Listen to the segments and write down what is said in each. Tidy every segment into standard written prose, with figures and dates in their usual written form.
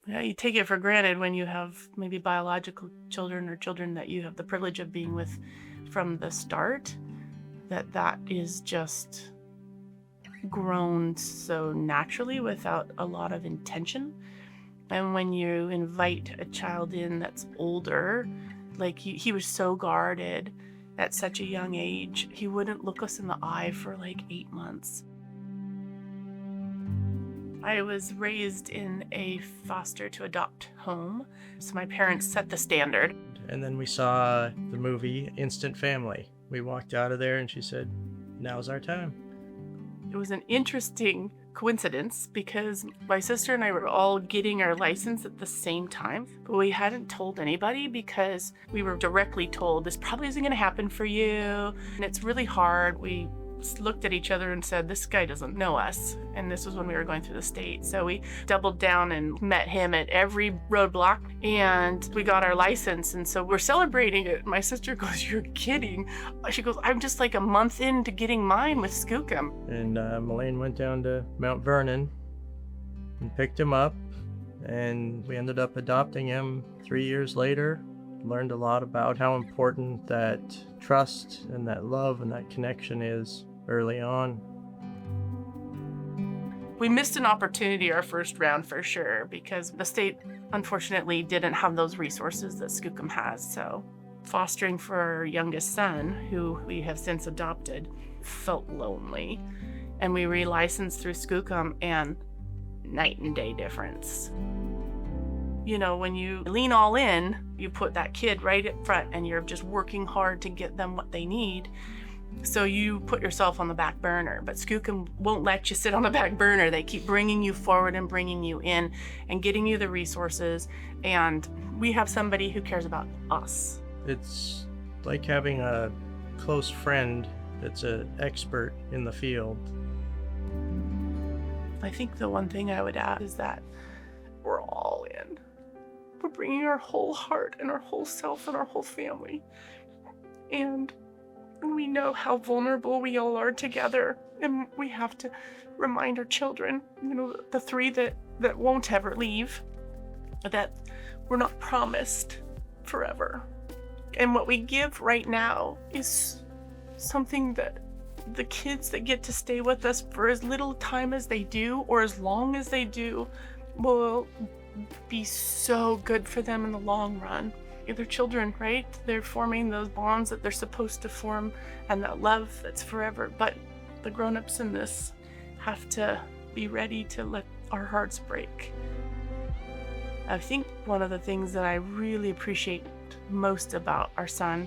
Yeah, you take it for granted when you have maybe biological children or children that you have the privilege of being with from the start, that is just grown so naturally without a lot of intention. And when you invite a child in that's older, like he was so guarded at such a young age, he wouldn't look us in the eye for like 8 months. I was raised in a foster to adopt home, so my parents set the standard. And then we saw the movie Instant Family. We walked out of there and she said, "Now's our time." It was an interesting coincidence because my sister and I were all getting our license at the same time, but we hadn't told anybody because we were directly told this probably isn't going to happen for you and it's really hard. We looked at each other and said, this guy doesn't know us. And this was when we were going through the state. So we doubled down and met him at every roadblock and we got our license. And so we're celebrating it. My sister goes, "You're kidding." She goes, "I'm just like a month into getting mine with Skookum." And Mullane went down to Mount Vernon and picked him up. And we ended up adopting him 3 years later. Learned a lot about how important that trust and that love and that connection is early on. We missed an opportunity our first round for sure because the state unfortunately didn't have those resources that Skookum has. So fostering for our youngest son, who we have since adopted, felt lonely. And we relicensed through Skookum, and night and day difference. You know, when you lean all in, you put that kid right up front and you're just working hard to get them what they need. So you put yourself on the back burner, but Skookum won't let you sit on the back burner. They keep bringing you forward and bringing you in and getting you the resources. And we have somebody who cares about us. It's like having a close friend that's an expert in the field. I think the one thing I would add is that we're all in. We're bringing our whole heart and our whole self and our whole family. And we know how vulnerable we all are together. And we have to remind our children, you know, the three that won't ever leave, that we're not promised forever. And what we give right now is something that the kids that get to stay with us for as little time as they do or as long as they do will be so good for them in the long run. They're children, right? They're forming those bonds that they're supposed to form and that love that's forever. But the grown-ups in this have to be ready to let our hearts break. I think one of the things that I really appreciate most about our son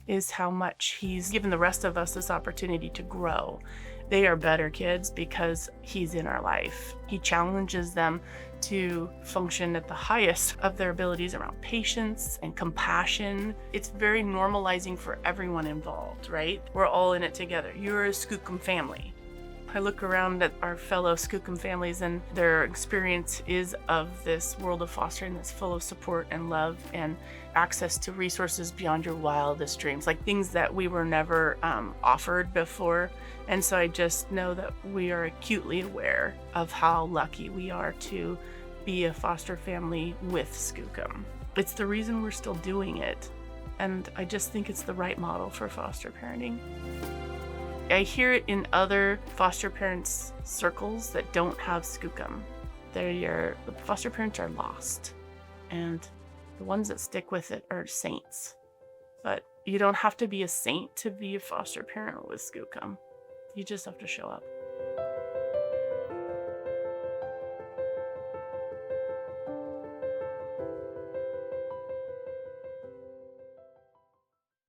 is how much he's given the rest of us this opportunity to grow. They are better kids because he's in our life. He challenges them to function at the highest of their abilities around patience and compassion. It's very normalizing for everyone involved, right? We're all in it together. You're a Skookum family. I look around at our fellow Skookum families and their experience is of this world of fostering that's full of support and love and access to resources beyond your wildest dreams, like things that we were never offered before. And so I just know that we are acutely aware of how lucky we are to be a foster family with Skookum. It's the reason we're still doing it. And I just think it's the right model for foster parenting. I hear it in other foster parents circles that don't have Skookum. The foster parents are lost, and the ones that stick with it are saints. But you don't have to be a saint to be a foster parent with Skookum. You just have to show up.